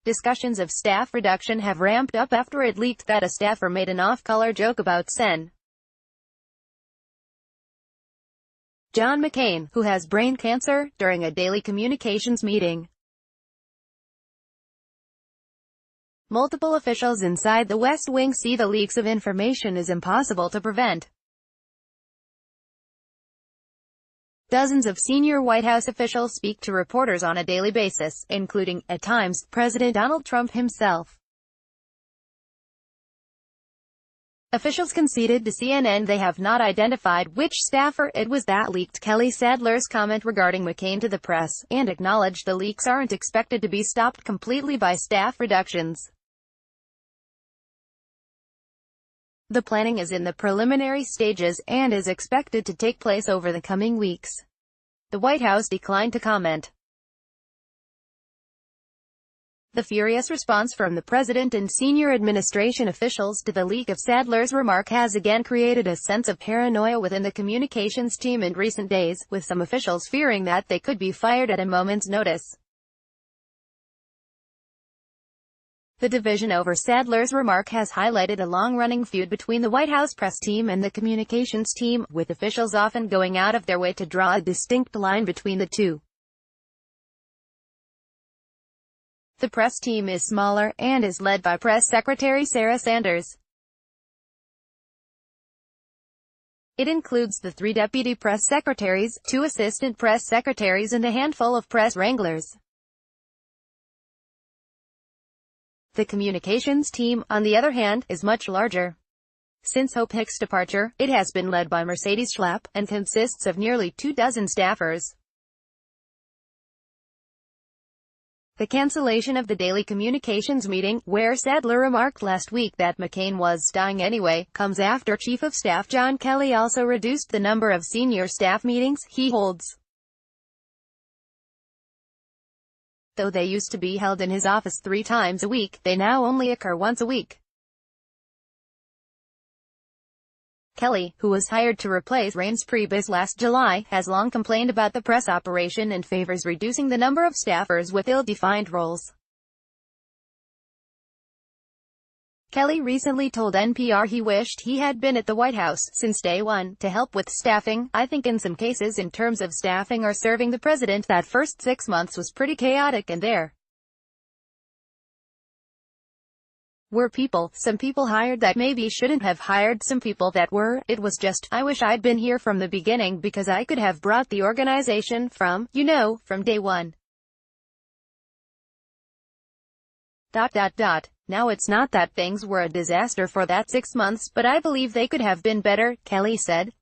Discussions of staff reduction have ramped up after it leaked that a staffer made an off-color joke about Sen. John McCain, who has brain cancer, during a daily communications meeting. Multiple officials inside the West Wing see the leaks of information as impossible to prevent. Dozens of senior White House officials speak to reporters on a daily basis, including, at times, President Donald Trump himself. Officials conceded to CNN they have not identified which staffer it was that leaked Kelly Sadler's comment regarding McCain to the press, and acknowledged the leaks aren't expected to be stopped completely by staff reductions. The planning is in the preliminary stages, and is expected to take place over the coming weeks. The White House declined to comment. The furious response from the president and senior administration officials to the leak of Sadler's remark has again created a sense of paranoia within the communications team in recent days, with some officials fearing that they could be fired at a moment's notice. The division over Sadler's remark has highlighted a long-running feud between the White House press team and the communications team, with officials often going out of their way to draw a distinct line between the two. The press team is smaller, and is led by Press Secretary Sarah Sanders. It includes the 3 deputy press secretaries, 2 assistant press secretaries and a handful of press wranglers. The communications team, on the other hand, is much larger. Since Hope Hicks' departure, it has been led by Mercedes Schlapp, and consists of nearly 24 staffers. The cancellation of the daily communications meeting, where Sadler remarked last week that McCain was dying anyway, comes after Chief of Staff John Kelly also reduced the number of senior staff meetings he holds. Though they used to be held in his office 3 times a week, they now only occur once a week. Kelly, who was hired to replace Reince Priebus last July, has long complained about the press operation and favors reducing the number of staffers with ill-defined roles. Kelly recently told NPR he wished he had been at the White House since day one to help with staffing. I think in some cases in terms of staffing or serving the president, that first 6 months was pretty chaotic, and there were some people hired that maybe shouldn't have hired some people that were. It was just, I wish I'd been here from the beginning because I could have brought the organization from day one. Now it's not that things were a disaster for that 6 months, but I believe they could have been better, Kelly said.